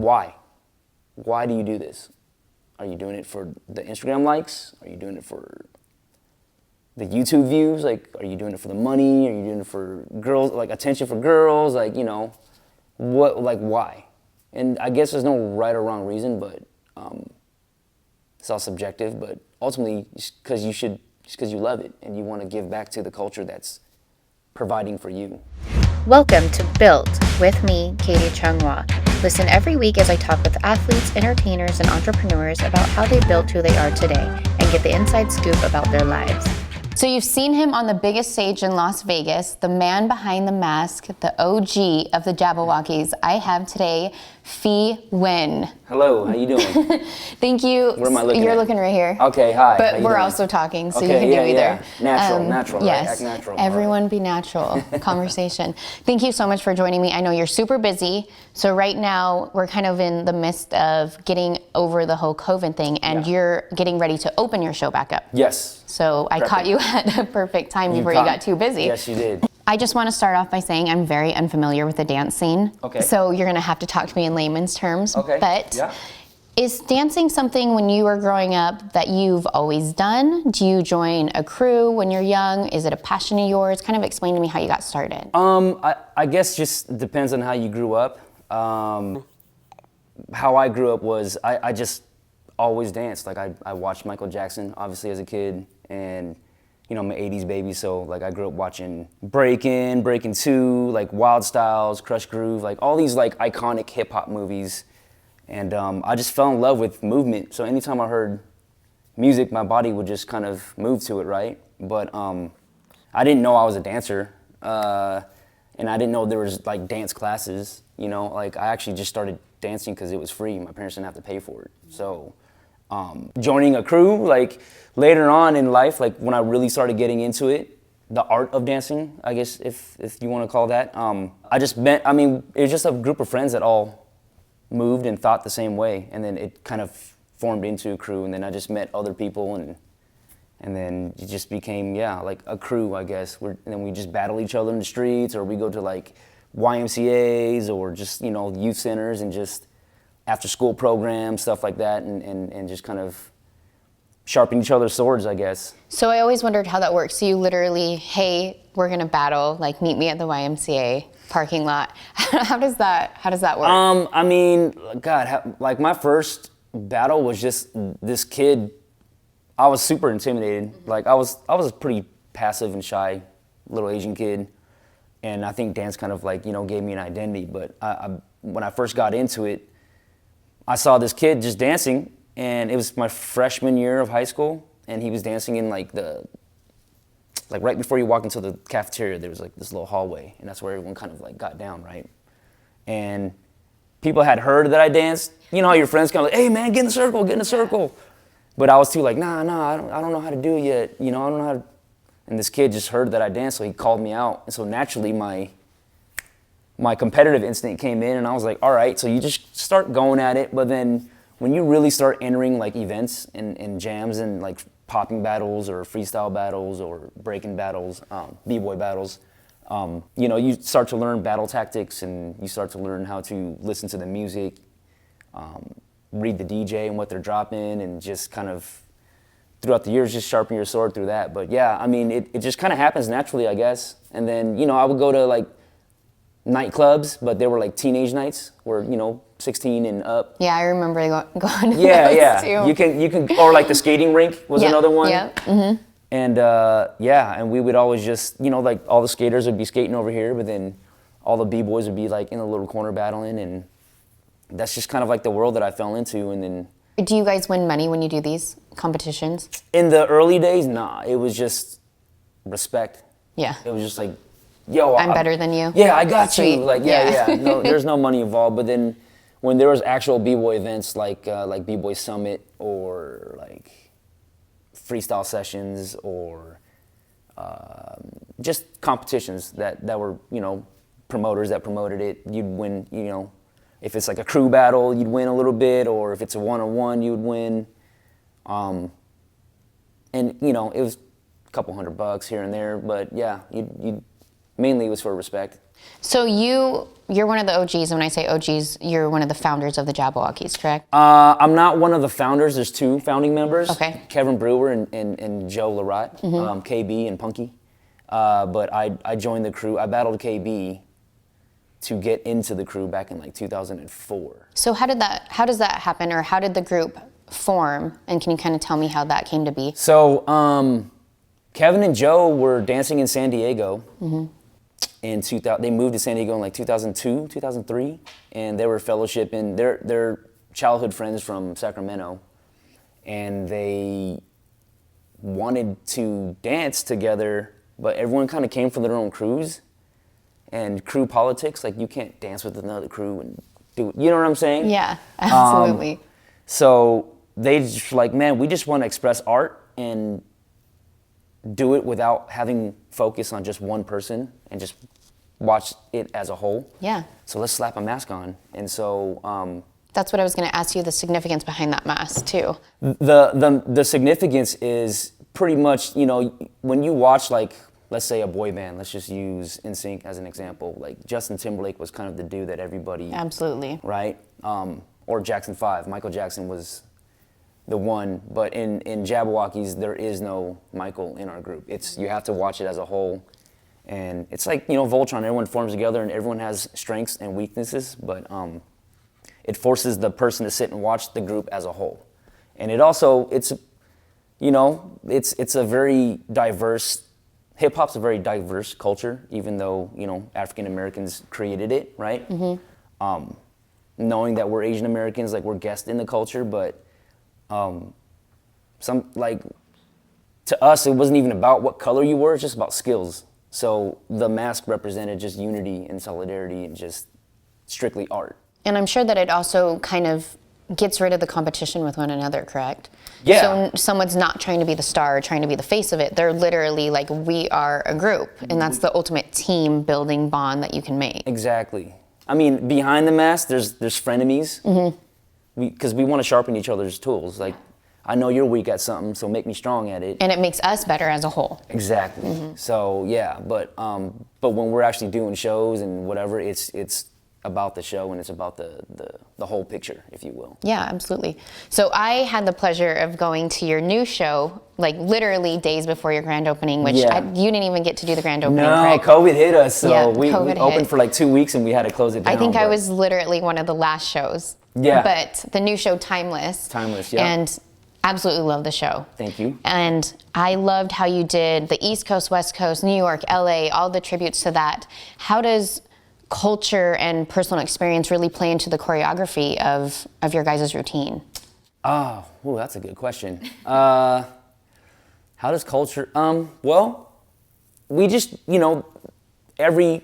why? Why do you do this? Are you doing it for the Instagram likes? Are you doing it for the YouTube views? Like, are you doing it for the money? Are you doing it for girls, like attention for girls? Like, you know, what, like, why? And I guess there's no right or wrong reason, but it's all subjective. But ultimately, because you love it and you want to give back to the culture that's providing for you. Welcome to Built with me, Katie Chung-Hwa. Listen every week as I talk with athletes, entertainers, and entrepreneurs about how they built who they are today and get the inside scoop about their lives. So you've seen him on the biggest stage in Las Vegas, the man behind the mask, the OG of the Jabbawockeez. I have today Phi Nguyen. Hello, how you doing? Thank you. Where am I looking You're at? looking right here. Okay, hi. But we're also talking, so you can do either. Natural, yes. right? Act natural. Everyone be natural. Conversation. Thank you so much for joining me. I know you're super busy. So right now, we're kind of in the midst of getting over the whole COVID thing, and you're getting ready to open your show back up. Yes. So I caught you at the perfect time before you got too busy. Yes, you did. I just want to start off by saying I'm very unfamiliar with the dance scene. Okay. So you're going to have to talk to me in layman's terms. Okay. But is dancing something when you were growing up that you've always done? Do you join a crew when you're young? Is it a passion of yours? Kind of explain to me how you got started. I guess just depends on how you grew up. How I grew up was I just always danced. Like I watched Michael Jackson obviously as a kid, and you know, I'm an 80s baby, so like I grew up watching Breakin', Breakin' 2, like Wild Styles, Crush Groove, like all these like iconic hip hop movies. And I just fell in love with movement. So anytime I heard music, my body would just kind of move to it, right? But I didn't know I was a dancer. And I didn't know there was like dance classes, you know? Like I actually just started dancing because it was free. My parents didn't have to pay for it. So joining a crew, like later on in life, like when I really started getting into it, the art of dancing, I guess if you want to call that, it was just a group of friends that all moved and thought the same way, and then it kind of formed into a crew, and then I just met other people, and then it just became, like a crew, I guess. And then we just battle each other in the streets, or we go to like YMCAs, or just, you know, youth centers, and just after school programs, stuff like that, and just kind of sharpen each other's swords, I guess. So I always wondered how that works. So you literally, hey, we're gonna battle, like meet me at the YMCA parking lot. How does that work? I mean, God, like my first battle was just this kid. I was super intimidated. Like I was a pretty passive and shy little Asian kid, and I think dance kind of like, you know, gave me an identity. But when I first got into it, I saw this kid just dancing, and it was my freshman year of high school, and he was dancing in like right before you walk into the cafeteria, there was like this little hallway, and that's where everyone kind of like got down, right? And people had heard that I danced. You know how your friends kind of like, hey man, get in the circle. But I was too like, nah, I don't know how to do it yet. You know, I don't know how to. And this kid just heard that I danced, so he called me out. And so naturally my competitive instinct came in, and I was like, all right, so you just start going at it. But then when you really start entering like events and jams and like popping battles or freestyle battles or breaking battles, b-boy battles, you know, you start to learn battle tactics, and you start to learn how to listen to the music, read the DJ and what they're dropping, and just kind of throughout the years just sharpen your sword through that. But yeah, I mean, it just kind of happens naturally, I guess. And then, you know, I would go to like nightclubs, but they were like teenage nights where, you know, 16 and up. Yeah, I remember going to those too. You can, or like the skating rink was another one. Yeah. Mm-hmm. And and we would always just, you know, like all the skaters would be skating over here, but then all the b-boys would be like in a little corner battling, and that's just kind of like the world that I fell into. And then, do you guys win money when you do these competitions? in the early days, nah, it was just respect. Yeah. It was just like, yo, I'm better than you. Yeah, I got Sweet. you. Like, no, there's no money involved. But then when there was actual b-boy events like B-Boy Summit, or like freestyle sessions, or just competitions that were, you know, promoters that promoted it, you'd win, you know. If it's like a crew battle, you'd win a little bit, or if it's a one-on-one, you would win. And you know, it was a couple $100 here and there, but yeah, you'd mainly it was for respect. So you're one of the OGs. When I say OGs, you're one of the founders of the Jabbawockeez, correct? I'm not one of the founders. There's 2 founding members. Okay. Kevin Brewer and Joe Larat, KB and Punky. But I joined the crew. I battled KB to get into the crew back in like 2004. So how does that happen, or how did the group form? And can you kind of tell me how that came to be? So Kevin and Joe were dancing in San Diego. In 2000, they moved to San Diego in like 2002, 2003, and they were fellowshipping. They're childhood friends from Sacramento, and they wanted to dance together, but everyone kind of came from their own crews, and crew politics, like you can't dance with another crew and do, you know what I'm saying? Yeah, absolutely. So they just like, man, we just want to express art and do it without having focus on just one person and just watch it as a whole. Yeah. So let's slap a mask on. And so that's what I was going to ask you, the significance behind that mask too. the significance is pretty much, you know, when you watch, like, let's say a boy band, let's just use NSYNC as an example. Like Justin Timberlake was kind of the dude that everybody, Absolutely. right? Or Jackson 5. Michael Jackson was the one, but in Jabbawockeez, there is no Michael in our group. You have to watch it as a whole. And it's like, you know, Voltron, everyone forms together and everyone has strengths and weaknesses, but it forces the person to sit and watch the group as a whole. And it also, it's, you know, it's a very diverse, hip-hop's a very diverse culture, even though, you know, African Americans created it, right? Knowing that we're Asian Americans, like we're guests in the culture, but to us, it wasn't even about what color you were, it's just about skills. So the mask represented just unity and solidarity and just strictly art. And I'm sure that it also kind of gets rid of the competition with one another, correct? Yeah. So someone's not trying to be the star, trying to be the face of it. They're literally like, we are a group, and that's the ultimate team building bond that you can make. Exactly. I mean, behind the mask, there's frenemies. Because we want to sharpen each other's tools. Like, I know you're weak at something, so make me strong at it. And it makes us better as a whole. Exactly. So yeah, but when we're actually doing shows and whatever, it's about the show and it's about the whole picture, if you will. Yeah, absolutely. So I had the pleasure of going to your new show, like literally days before your grand opening, which Yeah. you didn't even get to do the grand opening, No, correct? COVID hit us, so Yeah, we COVID opened hit. for like 2 weeks and we had to close it down. I think I but- was literally one of the last shows. Yeah. But the new show, Timeless. Timeless, yeah. And absolutely love the show. Thank you. And I loved how you did the East Coast, West Coast, New York, LA, all the tributes to that. How does culture and personal experience really play into the choreography of your guys' routine? Oh, that's a good question. How does culture, well, we just, you know, every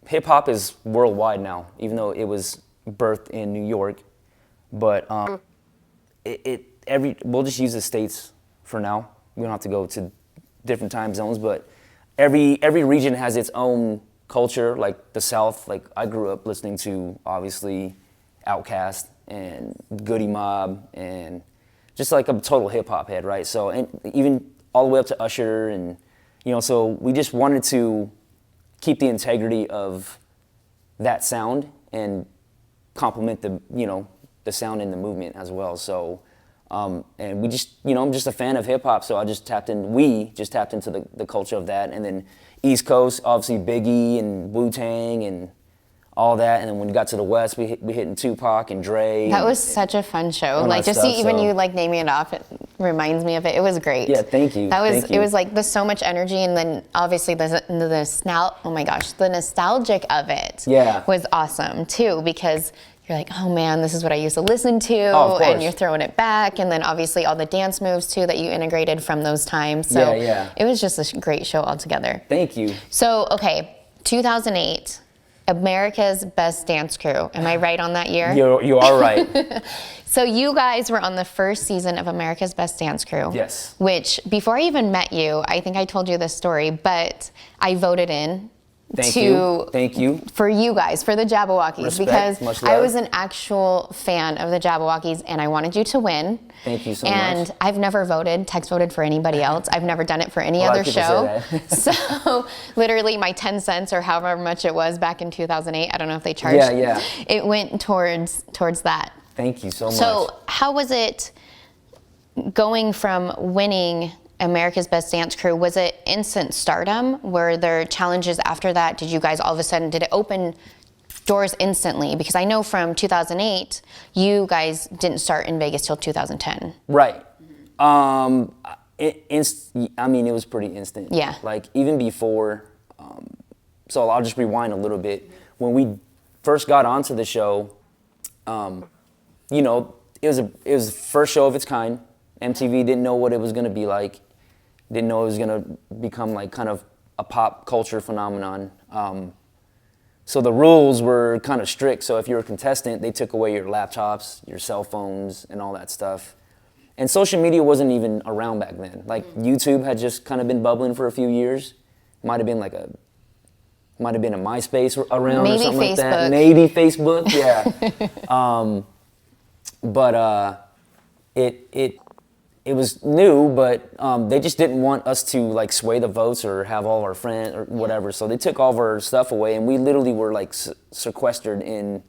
hip hop is worldwide now, even though it was birthed in New York. But we'll just use the States for now. We don't have to go to different time zones, but every region has its own culture. Like the South, like I grew up listening to obviously Outkast and Goody Mob and just like a total hip hop head, right? So, and even all the way up to Usher, and you know, so we just wanted to keep the integrity of that sound and complement the, you know, the sound and the movement as well. So, and we just, you know, I'm just a fan of hip hop, so we just tapped into the culture of that. And then East Coast, obviously Biggie and Wu-Tang and all that. And then when we got to the West, we hitting Tupac and Dre. That was such a fun show. all Like that just stuff, see, even so- you like naming it off, it reminds me of it. It was great. Yeah, thank you. It was like there's so much energy, and then obviously the nostalgic of it Yeah. was awesome too, because you're like, oh man, this is what I used to listen to, Oh, of and course. you're throwing it back, and then obviously all the dance moves too that you integrated from those times. So Yeah. it was just a great show altogether. Thank you. So okay, 2008, America's Best Dance Crew. Am I right on that year? You are right. So you guys were on the first season of America's Best Dance Crew. Yes. Which, before I even met you, I think I told you this story, but I voted in Thank you. Thank you. For you guys, for the Jabbawockeez, Respect, because much I love. was an actual fan of the Jabbawockeez and I wanted you to win. Thank you so and much. And I've never text voted for anybody else. I've never done it for any A lot other of people show. say that. So literally my 10 cents or however much it was back in 2008, I don't know if they charged. Yeah. It went towards that. Thank you so much. So how was it going from winning America's Best Dance Crew? Was it instant stardom? Were there challenges after that? Did you guys all of a sudden, did it open doors instantly? Because I know from 2008, you guys didn't start in Vegas till 2010. Right. I mean, it was pretty instant. Yeah. Like even before, so I'll just rewind a little bit. When we first got onto the show, you know, it was the first show of its kind. MTV didn't know what it was going to be like. Didn't know it was going to become like kind of a pop culture phenomenon. So the rules were kind of strict. So if you were a contestant, they took away your laptops, your cell phones, and all that stuff. And social media wasn't even around back then. Like YouTube had just kind of been bubbling for a few years. Might have been a MySpace around Maybe or something like that. Facebook. Maybe Facebook, yeah. But it was new, but they just didn't want us to like sway the votes or have all our friends or whatever. So they took all of our stuff away, and we literally were like sequestered in.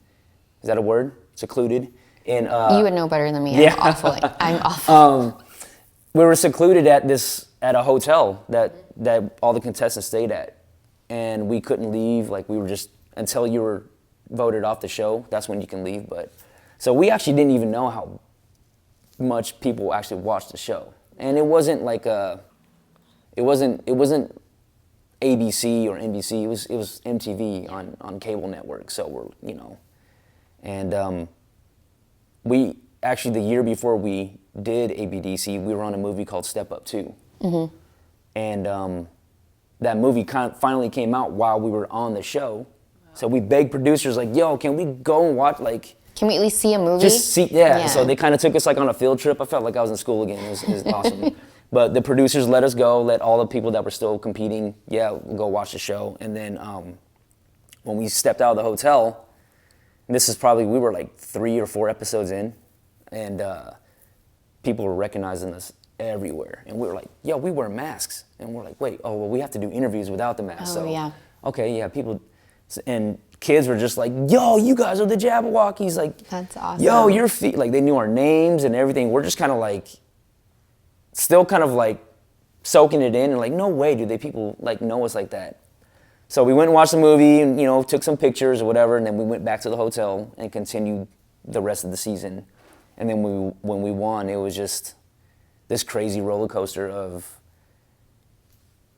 Is that a word? Secluded in. You would know better than me. Yeah. I'm awful. We were secluded at a hotel that all the contestants stayed at, and we couldn't leave. Like we were just until you were voted off the show. That's when you can leave. But so we actually didn't even know how much people actually watched the show, and it wasn't like it wasn't ABC or NBC. It was MTV on cable network. So we're and we actually the year before we did ABDC, we were on a movie called Step Up 2, and that movie finally came out while we were on the show. So we begged producers like, "Yo, can we go and watch like?" Can we at least see a movie? Just see, yeah. So they kind of took us like on a field trip. I felt like I was in school again. It was awesome. But the producers let us go, let all the people that were still competing, go watch the show. And then when we stepped out of the hotel, and this is probably, we were like 3 or 4 episodes in, and people were recognizing us everywhere. And we were like, yo, we wear masks. And we're like, wait, well, we have to do interviews without the mask. Oh, yeah. Okay, yeah, people, and kids were just like, yo, you guys are the Jabbawockeez. Like, That's awesome. Yo, your feet, like they knew our names and everything. We're just kind of like, still kind of like soaking it in and like, no way do people like know us like that. So we went and watched the movie and, took some pictures or whatever. And then we went back to the hotel and continued the rest of the season. And then when we won, it was just this crazy roller coaster of,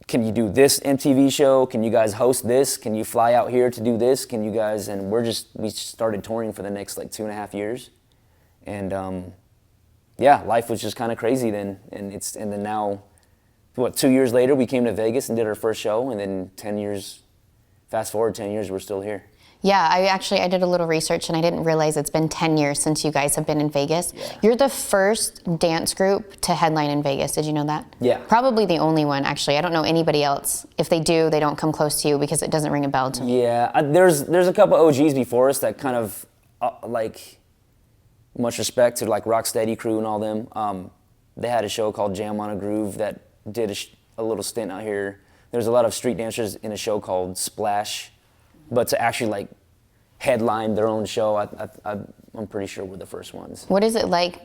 can you do this MTV show? Can you guys host this? Can you fly out here to do this? Can you guys, and we started touring for the next like 2.5 years. And life was just kind of crazy then. And then now, 2 years later, we came to Vegas and did our first show. And then fast forward 10 years, we're still here. Yeah, I did a little research and I didn't realize it's been 10 years since you guys have been in Vegas. Yeah. You're the first dance group to headline in Vegas. Did you know that? Yeah. Probably the only one, actually. I don't know anybody else. If they do, they don't come close to you because it doesn't ring a bell to me. Yeah, there's a couple OGs before us that kind of like, much respect to like Rocksteady Crew and all them. They had a show called Jam on a Groove that did a little stint out here. There's a lot of street dancers in a show called Splash. But to actually like headline their own show, I'm pretty sure we're the first ones. What is it like?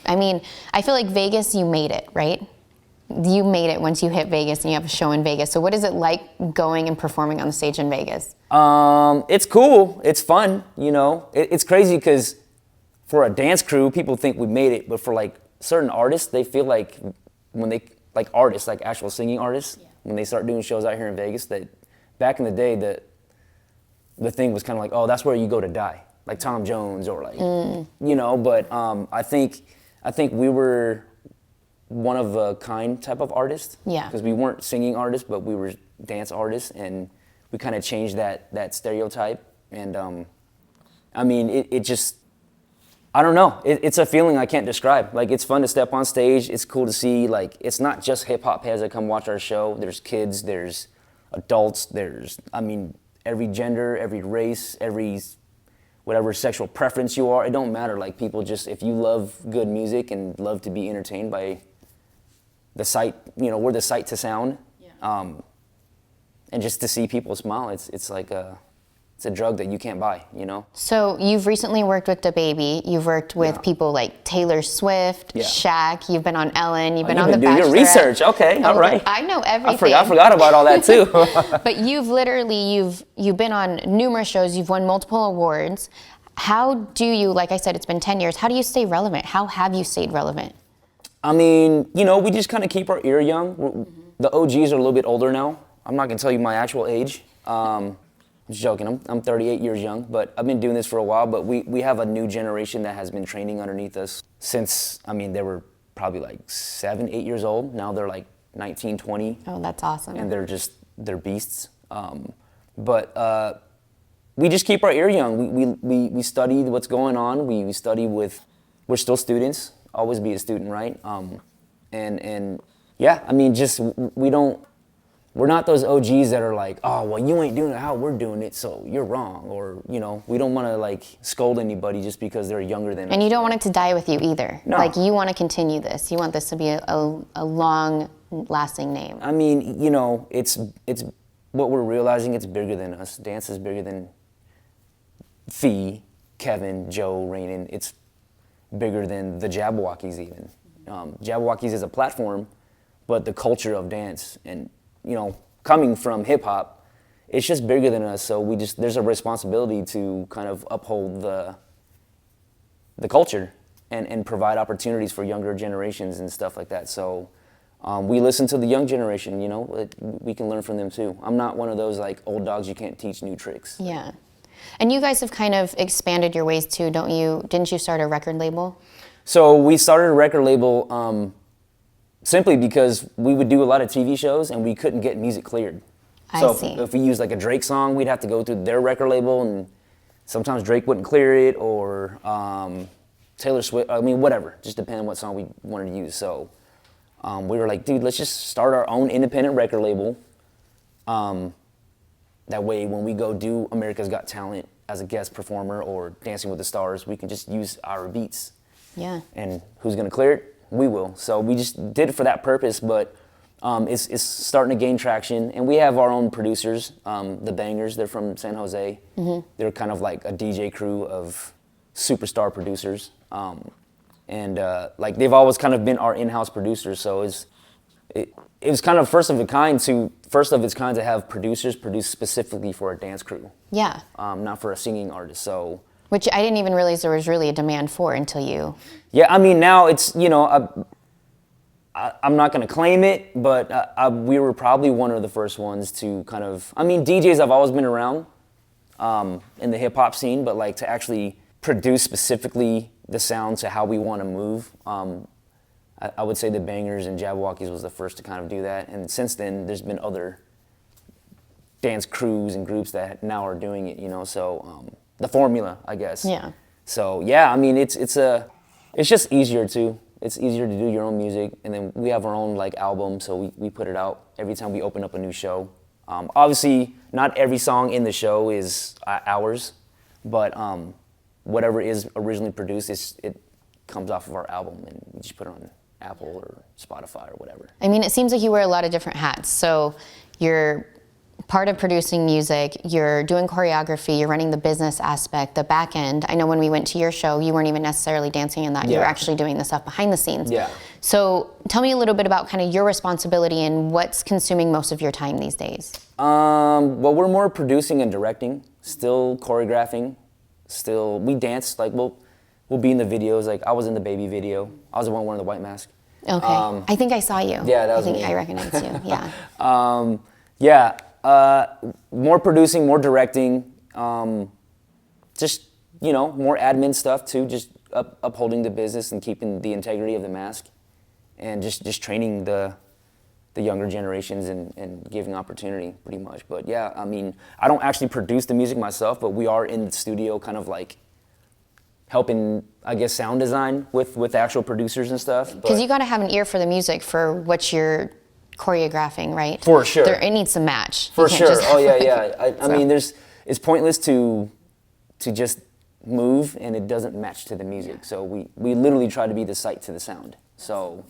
I mean, I feel like Vegas, you made it, right? You made it once you hit Vegas and you have a show in Vegas. So what is it like going and performing on the stage in Vegas? It's cool. It's fun. It's crazy because for a dance crew, people think we made it, but for like certain artists, they feel like when they like artists, like actual singing artists, when they start doing shows out here in Vegas, that back in the day the thing was kind of like, oh, that's where you go to die, like Tom Jones or like, But I think we were one of a kind type of artist. Yeah. Because we weren't singing artists, but we were dance artists, and we kind of changed that stereotype. And I mean, it just, I don't know. It's a feeling I can't describe. Like, it's fun to step on stage. It's cool to see, like, it's not just hip hop heads that come watch our show. There's kids, there's adults, there's, I mean, every gender, every race, every whatever sexual preference you are, it don't matter. Like, people just, if you love good music and love to be entertained by the sight, you know, we're the sight to sound. Yeah. And just to see people smile, it's like it's a drug that you can't buy, you know? So you've recently worked with DaBaby. You've worked with people like Taylor Swift, Shaq. You've been on Ellen. You've been on The Bachelorette. You've been doing your research. Okay, all right. I know everything. I forgot about all that too. But you've been on numerous shows. You've won multiple awards. How do you, like I said, it's been 10 years. How do you stay relevant? How have you stayed relevant? I mean, you know, we just kind of keep our ear young. The OGs are a little bit older now. I'm not gonna tell you my actual age. I'm just joking, I'm 38 years young, but I've been doing this for a while, but we have a new generation that has been training underneath us since, I mean, they were probably like 7, 8 years old. Now they're like 19, 20. Oh, that's awesome. And they're beasts. But we just keep our ear young. We study what's going on. We study we're still students, always be a student, right? And yeah, I mean, just, we're not those OGs that are like, oh, well, you ain't doing it how we're doing it, so you're wrong. Or, you know, we don't want to like scold anybody just because they're younger than us. And you don't want it to die with you either. No. Like, you want to continue this. You want this to be a long lasting name. I mean, you know, it's what we're realizing, it's bigger than us. Dance is bigger than Phi, Kevin, Joe, Rainin. It's bigger than the Jabbawockeez even. Jabbawockeez is a platform, but the culture of dance and, you know, coming from hip hop, it's just bigger than us. So there's a responsibility to kind of uphold the culture and provide opportunities for younger generations and stuff like that. So we listen to the young generation, you know, we can learn from them too. I'm not one of those like old dogs you can't teach new tricks. Yeah. And you guys have kind of expanded your ways too, don't you? Didn't you start a record label? So we started a record label simply because we would do a lot of TV shows and we couldn't get music cleared. I see. If we used like a Drake song, we'd have to go through their record label, and sometimes Drake wouldn't clear it, or Taylor Swift, I mean, whatever, just depending on what song we wanted to use. So we were like, dude, let's just start our own independent record label. That way, when we go do America's Got Talent as a guest performer or Dancing with the Stars, we can just use our beats. Yeah. And who's gonna clear it? We will. So we just did it for that purpose, but it's starting to gain traction. And we have our own producers, the Bangers. They're from San Jose. Mm-hmm. They're kind of like a DJ crew of superstar producers. And like they've always kind of been our in-house producers. So it was kind of first of its kind to have producers produce specifically for a dance crew. Yeah. Not for a singing artist. So. Which I didn't even realize there was really a demand for until you. Yeah, I mean, now it's, you know, I'm not going to claim it, but we were probably one of the first ones to kind of, I mean, DJs have always been around in the hip hop scene, but like to actually produce specifically the sound to how we want to move, I would say the Bangers and Jabbawockeez was the first to kind of do that. And since then, there's been other dance crews and groups that now are doing it, you know, so the formula, I guess. Yeah. So yeah, I mean, it's just easier too. It's easier to do your own music, and then we have our own like album, so we put it out every time we open up a new show. Obviously, not every song in the show is ours, but whatever is originally produced, it comes off of our album, and we just put it on Apple or Spotify or whatever. I mean, it seems like you wear a lot of different hats. So you're part of producing music, you're doing choreography, you're running the business aspect, the back end. I know when we went to your show, you weren't even necessarily dancing in that. You were actually doing the stuff behind the scenes. Yeah. So tell me a little bit about kind of your responsibility and what's consuming most of your time these days. Well, we're more producing and directing, still choreographing, still, we dance, like we'll be in the videos, like I was in the Baby video. I was the one wearing the white mask. Okay, I think I saw you. Yeah, that was me. I recognized you, yeah. Yeah. More producing, more directing, just, you know, more admin stuff too, just upholding the business and keeping the integrity of the mask, and just training the younger generations and giving opportunity pretty much. But yeah, I mean, I don't actually produce the music myself, but we are in the studio kind of like helping, I guess, sound design with actual producers and stuff. Because you got to have an ear for the music, for what you're choreographing, right? For sure. It needs to match. For You can't sure. just Oh yeah, have, yeah. I So- mean, it's pointless to just move and it doesn't match to the music. So we literally try to be the sight to the sound. So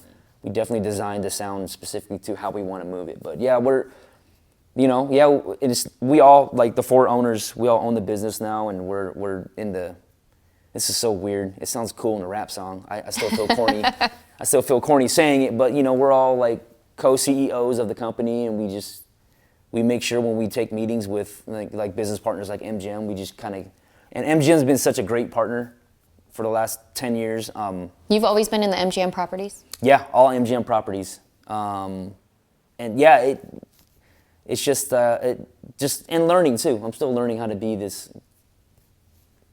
we definitely designed the sound specifically to how we want to move it. But yeah, we all, like the 4 owners, we all own the business now, and we're in the. This is so weird. It sounds cool in a rap song. I still feel corny. I still feel corny saying it, but we're all like co-CEOs of the company, and we make sure when we take meetings with like business partners like MGM, we just kind of, and MGM's been such a great partner for the last 10 years. You've always been in the MGM properties? Yeah, all MGM properties. And yeah, it's just and learning too. I'm still learning how to be this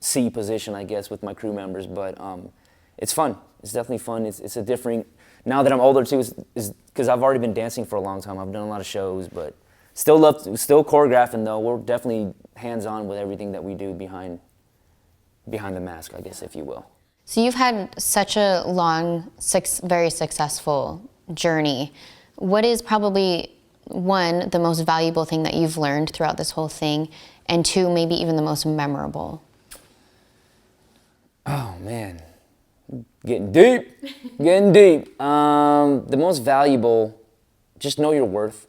C position, I guess, with my crew members, but it's fun. It's definitely fun. It's a different, now that I'm older too, is because I've already been dancing for a long time. I've done a lot of shows, but still choreographing though. We're definitely hands-on with everything that we do behind the mask, I guess, if you will. So you've had such a long, very successful journey. What is probably, 1, the most valuable thing that you've learned throughout this whole thing, and 2, maybe even the most memorable? Oh man, getting deep. The most valuable, just know your worth.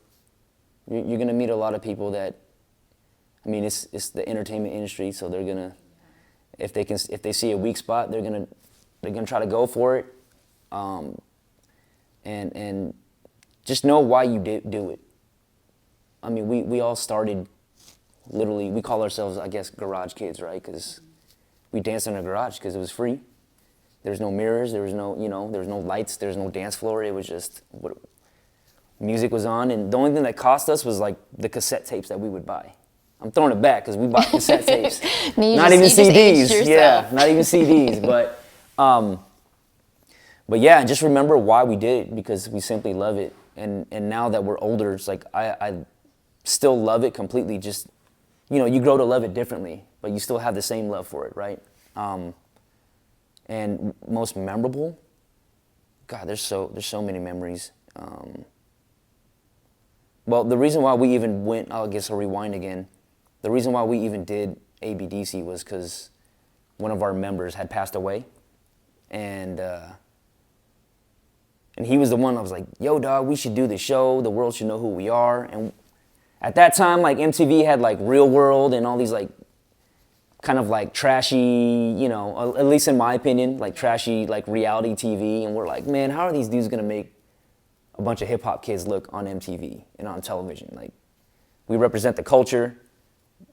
You're gonna meet a lot of people that, I mean, it's the entertainment industry, so they're gonna, if they see a weak spot, they're gonna try to go for it, and just know why you do it. I mean, we all started, literally, we call ourselves, I guess, garage kids, right? Because we danced in a garage because it was free. There was no mirrors, there was no, there was no lights, there was no dance floor. It was just, music was on, and the only thing that cost us was like the cassette tapes that we would buy. I'm throwing it back because we bought cassette tapes. Not even CDs. Yeah, not even CDs. But yeah, just remember why we did it, because we simply love it. And now that we're older, it's like I still love it completely. Just, you grow to love it differently, but you still have the same love for it, right? And most memorable, God, there's so many memories. Well, the reason why we even went, I guess I'll rewind again. The reason why we even did ABDC was because one of our members had passed away, and he was the one I was like, yo, dog, we should do the show. The world should know who we are. And at that time, like MTV had like Real World and all these like kind of like trashy, at least in my opinion, like trashy like reality TV. And we're like, man, how are these dudes gonna make a bunch of hip hop kids look on MTV and on television? Like, we represent the culture.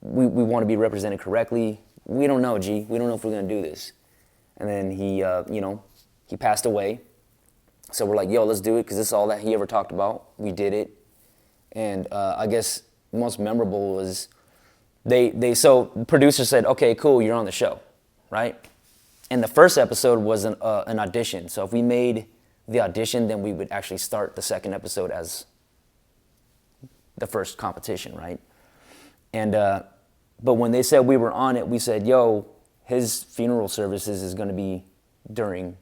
We want to be represented correctly. We don't know, G. We don't know if we're gonna do this. And then he passed away. So we're like, yo, let's do it, because this is all that he ever talked about. We did it. And I guess most memorable was so the producer said, okay, cool, you're on the show, right? And the first episode was an audition. So if we made the audition, then we would actually start the second episode as the first competition, right? And but when they said we were on it, we said, yo, his funeral services is going to be during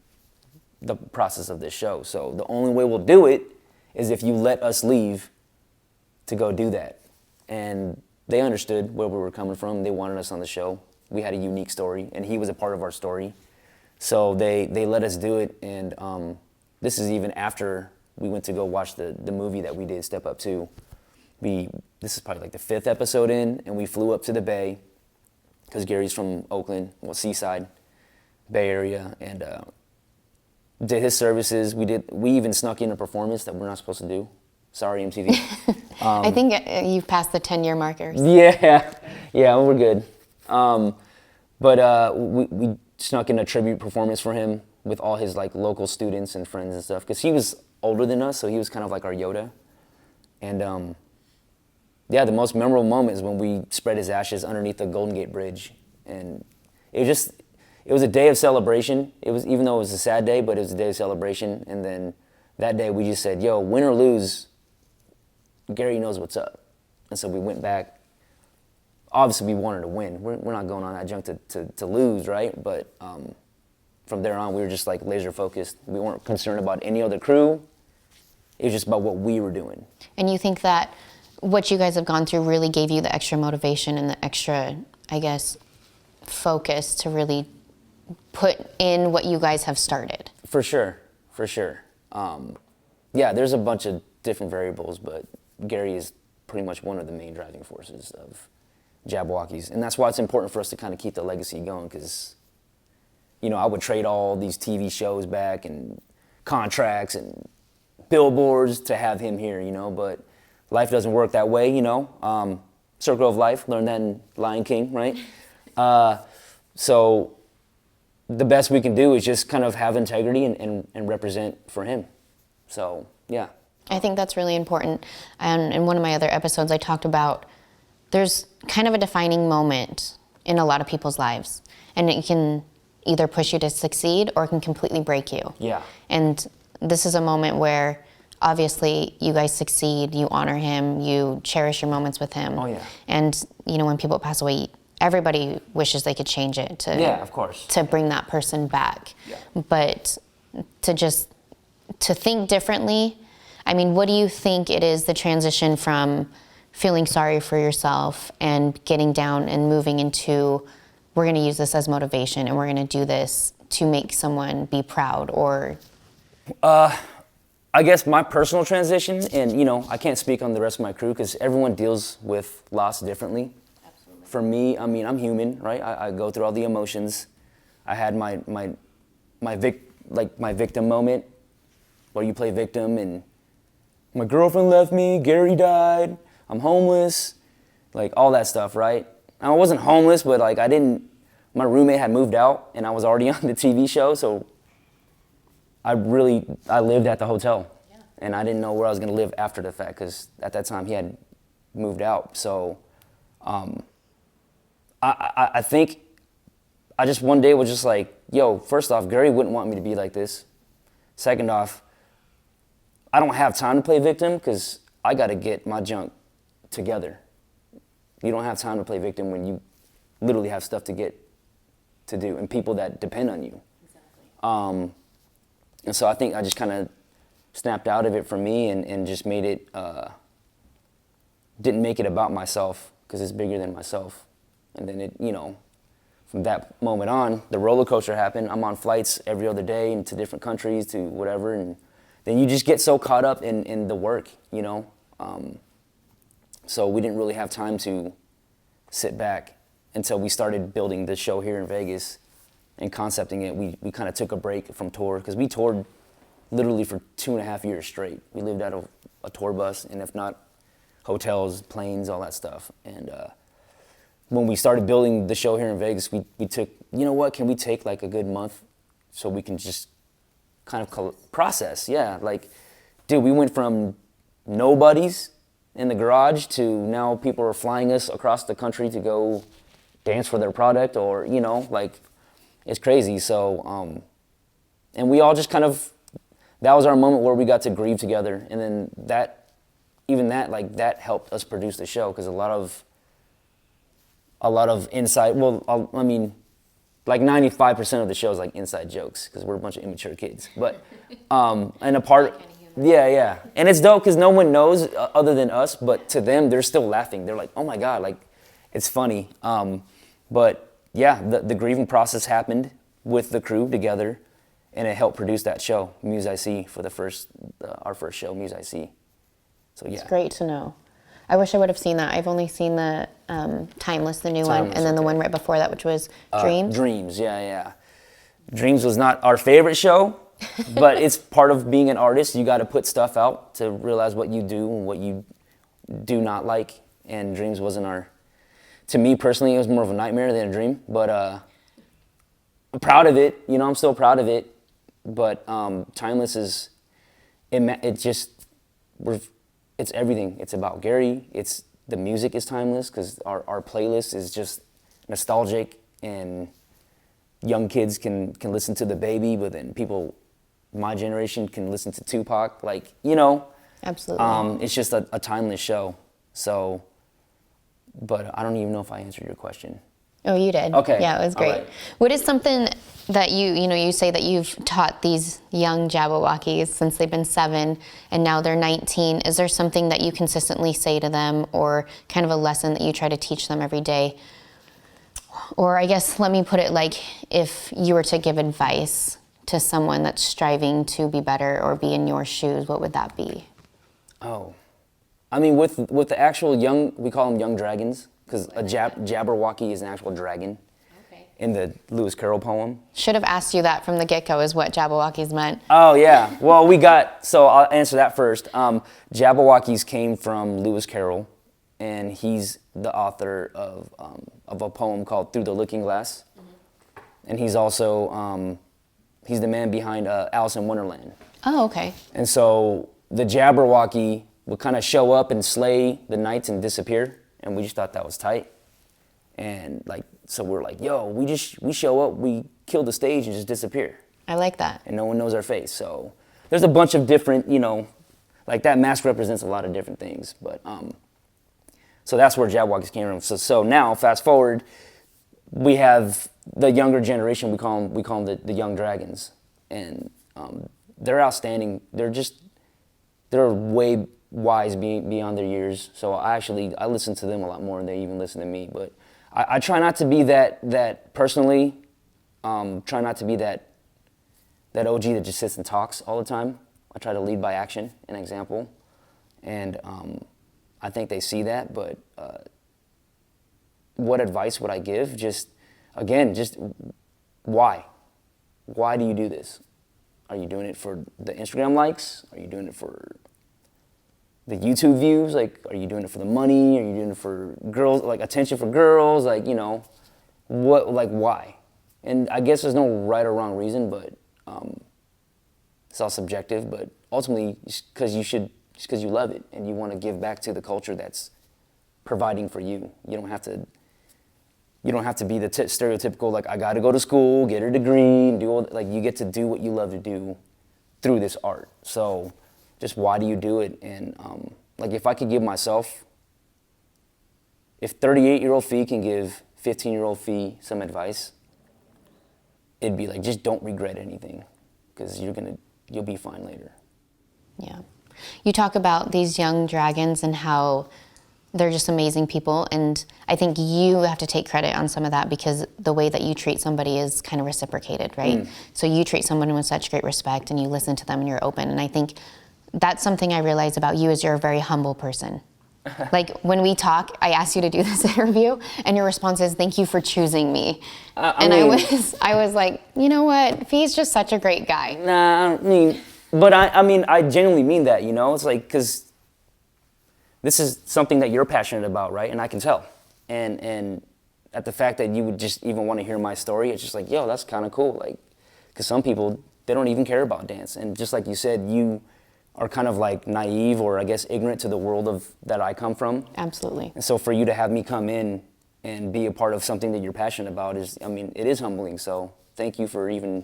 the process of this show. So the only way we'll do it is if you let us leave to go do that. And they understood where we were coming from. They wanted us on the show. We had a unique story, and he was a part of our story. So they let us do it, and this is even after we went to go watch the movie that we did, Step Up 2. This is probably like the 5th episode in, and we flew up to the Bay, because Gary's from Oakland, Seaside, Bay Area, and did his services. We even snuck in a performance that we're not supposed to do. Sorry, MTV. I think you've passed the 10-year markers. Yeah, we're good. But we snuck in a tribute performance for him with all his like local students and friends and stuff, because he was older than us, so he was kind of like our Yoda. And yeah, the most memorable moment is when we spread his ashes underneath the Golden Gate Bridge, and it was a day of celebration. It was, even though it was a sad day, but it was a day of celebration. And then that day we just said, yo, win or lose, Gary knows what's up. And so we went back. Obviously, we wanted to win. We're not going on that junk to lose, right? But from there on, we were just like laser focused. We weren't concerned about any other crew. It was just about what we were doing. And you think that what you guys have gone through really gave you the extra motivation and the extra, I guess, focus to really put in what you guys have started? For sure. Yeah, there's a bunch of different variables, but Gary is pretty much one of the main driving forces of Jabbawockeez. And that's why it's important for us to kind of keep the legacy going, because, you know, I would trade all these TV shows back and contracts and billboards to have him here, you know, but life doesn't work that way, you know. Circle of life, learned that in Lion King, right? So the best we can do is just kind of have integrity and represent for him. So, yeah. I think that's really important. And in one of my other episodes, I talked about there's kind of a defining moment in a lot of people's lives. And it can either push you to succeed or it can completely break you. Yeah. And this is a moment where obviously you guys succeed, you honor him, you cherish your moments with him. Oh, yeah. And, you know, when people pass away, everybody wishes they could change it to, yeah, of course, to bring that person back. Yeah. But to think differently, I mean, what do you think it is, the transition from feeling sorry for yourself and getting down and moving into, we're going to use this as motivation and we're going to do this to make someone be proud? Or I guess my personal transition, and, you know, I can't speak on the rest of my crew because everyone deals with loss differently. Absolutely. For me, I mean, I'm human, right? I go through all the emotions. I had my victim moment where you play victim and my girlfriend left me, Gary died, I'm homeless, like all that stuff, right? I wasn't homeless, but like my roommate had moved out and I was already on the TV show, so I lived at the hotel. Yeah. And I didn't know where I was gonna live after the fact, because at that time he had moved out. So I think I just one day was just like, yo, first off, Gary wouldn't want me to be like this. Second off, I don't have time to play victim because I got to get my junk together. You don't have time to play victim when you literally have stuff to do and people that depend on you. Exactly. And so I think I just kind of snapped out of it for me and just made it, didn't make it about myself because it's bigger than myself. And then it, you know, from that moment on, the roller coaster happened. I'm on flights every other day into different countries to whatever, and then you just get so caught up in the work, you know? So we didn't really have time to sit back until we started building the show here in Vegas and concepting it. We kind of took a break from tour because we toured literally for 2.5 years straight. We lived out of a tour bus, and if not, hotels, planes, all that stuff. And when we started building the show here in Vegas, we took, you know what, can we take like a good month so we can just kind of process, yeah. Like, dude, we went from nobodies in the garage to now people are flying us across the country to go dance for their product, or, you know, like, it's crazy. So, and we all just kind of, that was our moment where we got to grieve together. And then that helped us produce the show, because a lot of inside, well, I mean, like 95% of the show is like inside jokes because we're a bunch of immature kids. But, and a part, yeah. And it's dope because no one knows other than us, but to them, they're still laughing. They're like, oh my God, like, it's funny. But yeah, the grieving process happened with the crew together, and it helped produce that show, Muse I See, for our first show, Muse I See. So yeah. It's great to know. I wish I would have seen that. I've only seen the Timeless, the new one, and then the one right before that, which was Dreams. Dreams, yeah. Dreams was not our favorite show, but it's part of being an artist. You got to put stuff out to realize what you do and what you do not like. And Dreams wasn't to me personally, it was more of a nightmare than a dream. But I'm proud of it. You know, I'm still proud of it. But Timeless it's everything. It's about Gary. The music is timeless because our playlist is just nostalgic, and young kids can listen to The Baby, but then people my generation can listen to Tupac. Like, you know. Absolutely. It's just a timeless show. So, but I don't even know if I answered your question. Oh, you did? Okay. Yeah, it was All great. right. What is something that you say that you've taught these young Jabbawockeez since they've been 7 and now they're 19? Is there something that you consistently say to them, or kind of a lesson that you try to teach them every day? Or I guess, let me put it like, if you were to give advice to someone that's striving to be better or be in your shoes, what would that be? Oh, I mean, with the actual young, we call them young dragons, because a Jabberwocky is an actual dragon. Okay. In the Lewis Carroll poem. Should have asked you that from the get-go, is what Jabbawockeez meant. Oh yeah, well so I'll answer that first. Jabbawockeez came from Lewis Carroll, and he's the author of a poem called Through the Looking Glass. And he's also, he's the man behind Alice in Wonderland. Oh, okay. And so the Jabberwocky would kind of show up and slay the knights and disappear, and we just thought that was tight. And so we're like, yo, we show up, we kill the stage and just disappear. I like that. And no one knows our face. So there's a bunch of different, like that mask represents a lot of different things. But so that's where Jabbawockeez came from. So now, fast forward, we have the younger generation. We call them the young dragons, and they're outstanding. They're way wise beyond their years. So I listen to them a lot more than they even listen to me. But I try not to be that personally. Try not to be that OG that just sits and talks all the time. I try to lead by action and example, and I think they see that. But what advice would I give? Just why? Why do you do this? Are you doing it for the Instagram likes? Are you doing it for the YouTube views? Like, are you doing it for the money? Are you doing it for girls, like attention for girls? Like, why? And I guess there's no right or wrong reason, but it's all subjective. But ultimately, because you love it and you want to give back to the culture that's providing for you. You don't have to be the stereotypical, like, I got to go to school, get a degree, and do all, like, you get to do what you love to do through this art. So just why do you do it? And like, if I could give myself, if 38-year-old Phi can give 15-year-old Phi some advice, it'd be like, just don't regret anything, because you'll be fine later. Yeah. You talk about these young dragons and how they're just amazing people, and I think you have to take credit on some of that, because the way that you treat somebody is kind of reciprocated, right? So you treat someone with such great respect, and you listen to them, and you're open, and I think that's something I realize about you, is you're a very humble person. Like, when we talk, I asked you to do this interview, and your response is, thank you for choosing me. I was like, you know what? Phi's just such a great guy. I genuinely mean that, It's like, because this is something that you're passionate about, right? And I can tell. And at the fact that you would just even want to hear my story, it's just like, yo, that's kind of cool. Like, because some people, they don't even care about dance. And just like you said, you are kind of like naive, or I guess ignorant to the world that I come from. Absolutely. And so for you to have me come in and be a part of something that you're passionate about it is humbling. So thank you for even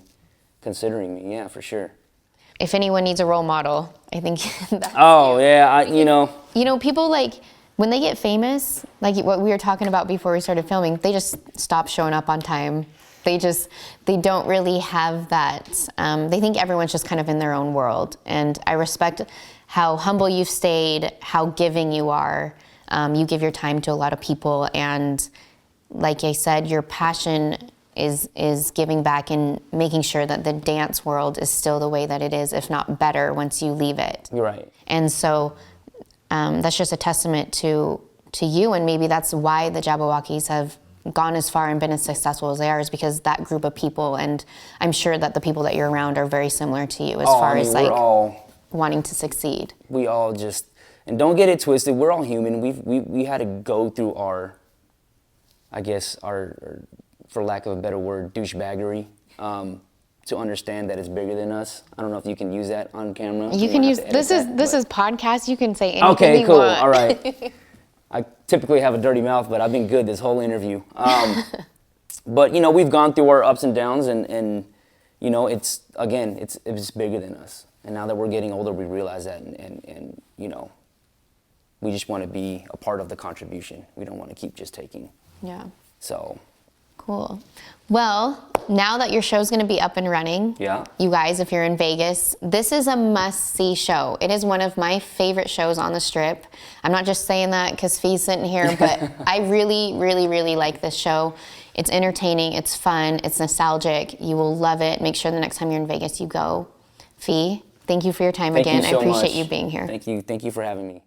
considering me. Yeah, for sure. If anyone needs a role model, I think that's you. People, like, when they get famous, like what we were talking about before we started filming, they just stop showing up on time. They don't really have that, they think everyone's just kind of in their own world. And I respect how humble you've stayed, how giving you are. You give your time to a lot of people, and like I said, your passion is giving back and making sure that the dance world is still the way that it is, if not better, once you leave it. You're right. And so that's just a testament to you, and maybe that's why the Jabbawockeez have gone as far and been as successful as they are, is because that group of people, and I'm sure that the people that you're around are very similar to you as far as like wanting to succeed. We all just, and don't get it twisted, we're all human. We had to go through our, for lack of a better word, douchebaggery, to understand that it's bigger than us. I don't know if you can use that on camera. You can use, this is podcast, you can say anything okay, you cool, want. all right. I typically have a dirty mouth, but I've been good this whole interview. But we've gone through our ups and downs, and it's bigger than us. And now that we're getting older, we realize that, and we just want to be a part of the contribution. We don't want to keep just taking. Yeah. So Cool. Well, now that your show's gonna be up and running, Yeah. you guys, if you're in Vegas, this is a must-see show. It is one of my favorite shows on the Strip. I'm not just saying that because Phi's sitting here, but I really, really, really like this show. It's entertaining, it's fun, it's nostalgic. You will love it. Make sure the next time you're in Vegas, you go. Phi, thank you for your time again. Thank you so I appreciate much. you being here. Thank you for having me.